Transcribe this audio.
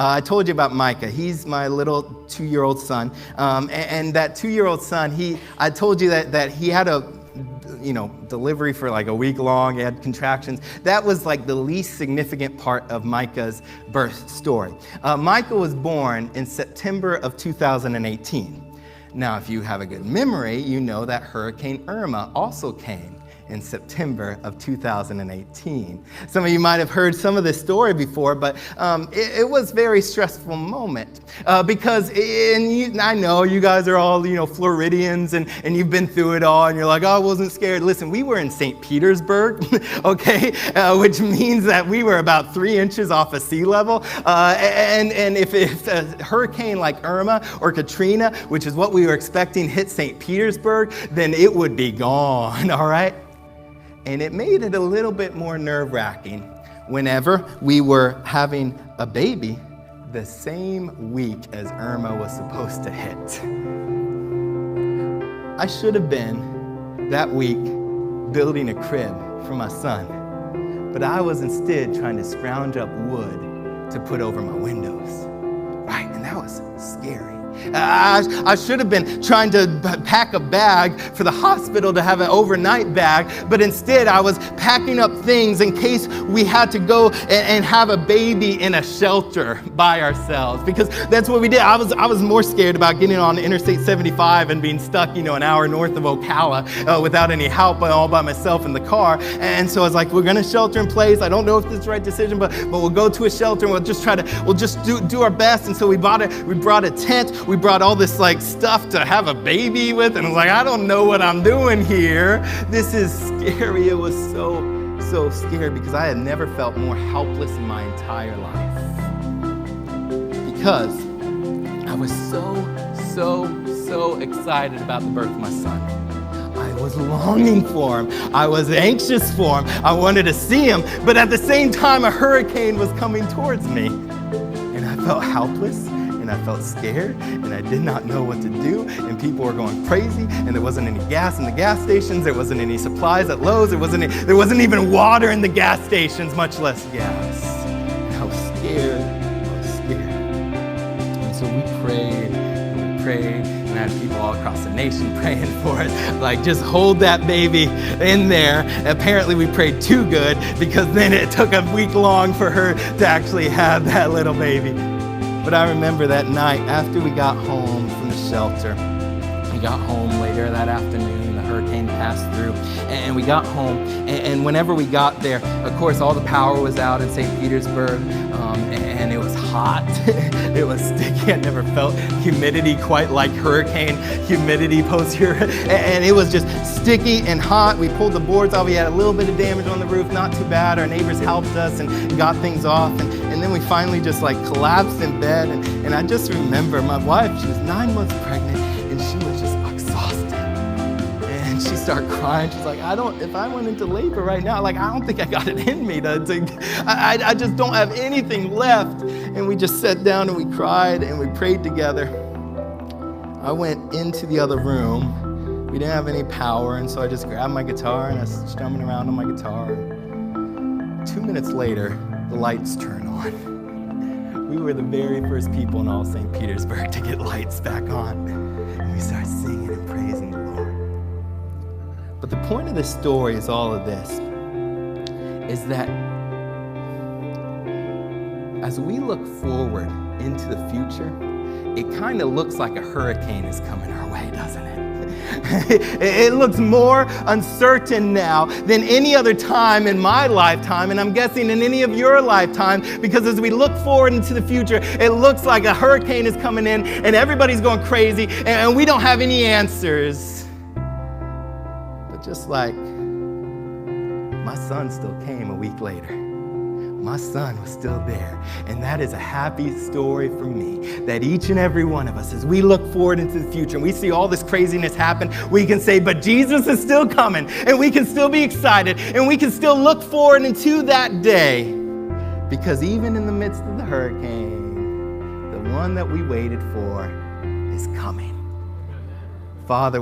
I told you about Micah. He's my little 2-year-old son. And that 2-year-old son, I told you that he had a delivery for like a week long. He had contractions. That was like the least significant part of Micah's birth story. Micah was born in September of 2018. Now, if you have a good memory, you know that Hurricane Irma also came in September of 2018. Some of you might have heard some of this story before, but it was a very stressful moment because I know you guys are all Floridians and you've been through it all and you're like, oh, I wasn't scared. Listen, we were in St. Petersburg, okay, which means that we were about 3 inches off of sea level. And if a hurricane like Irma or Katrina, which is what we were expecting, hit St. Petersburg, then it would be gone, all right? And it made it a little bit more nerve-wracking whenever we were having a baby the same week as Irma was supposed to hit. I should have been that week building a crib for my son, but I was instead trying to scrounge up wood to put over my windows. Right, and that was scary. I should have been trying to pack a bag for the hospital to have an overnight bag, but instead I was packing up things in case we had to go and have a baby in a shelter by ourselves, because that's what we did. I was more scared about getting on Interstate 75 and being stuck, an hour north of Ocala without any help, all by myself in the car. And so I was like, we're going to shelter in place. I don't know if this is the right decision, but we'll go to a shelter and we'll just do our best. And so we brought a tent. We brought all this stuff to have a baby with, and I was like, I don't know what I'm doing here. This is scary. It was so scary because I had never felt more helpless in my entire life. Because I was so excited about the birth of my son. I was longing for him. I was anxious for him. I wanted to see him, but at the same time, a hurricane was coming towards me. And I felt helpless. And I felt scared, and I did not know what to do, and people were going crazy, and there wasn't any gas in the gas stations, there wasn't any supplies at Lowe's, there wasn't even water in the gas stations, much less gas. And I was scared. And so we prayed, and I had people all across the nation praying for us, like, just hold that baby in there. Apparently we prayed too good, because then it took a week long for her to actually have that little baby. But I remember that night after we got home from the shelter, we got home later that afternoon, the hurricane passed through, and we got home, and whenever we got there, of course, all the power was out in St. Petersburg, and it was hot, it was sticky. I never felt humidity quite like hurricane humidity post-hurricane, and it was just sticky and hot. We pulled the boards off. We had a little bit of damage on the roof, not too bad. Our neighbors helped us and got things off, and then we finally just collapsed in bed, and I just remember my wife, she was 9 months pregnant, and she was just exhausted. And she started crying. She's like, if I went into labor right now, I don't think I got it in me I just don't have anything left. And we just sat down and we cried and we prayed together. I went into the other room. We didn't have any power, and so I just grabbed my guitar and I was strumming around on my guitar. 2 minutes later, the lights turn on. We were the very first people in all St. Petersburg to get lights back on. And we started singing and praising the Lord. But the point of this story is all of this, is that as we look forward into the future, it kind of looks like a hurricane is coming our way, doesn't it? It looks more uncertain now than any other time in my lifetime, and I'm guessing in any of your lifetime, because as we look forward into the future, it looks like a hurricane is coming in and everybody's going crazy and we don't have any answers. But just like my son still came a week later. My son was still there. And that is a happy story for me, that each and every one of us, as we look forward into the future and we see all this craziness happen, we can say, but Jesus is still coming, and we can still be excited, and we can still look forward into that day. Because even in the midst of the hurricane, the one that we waited for is coming. Father,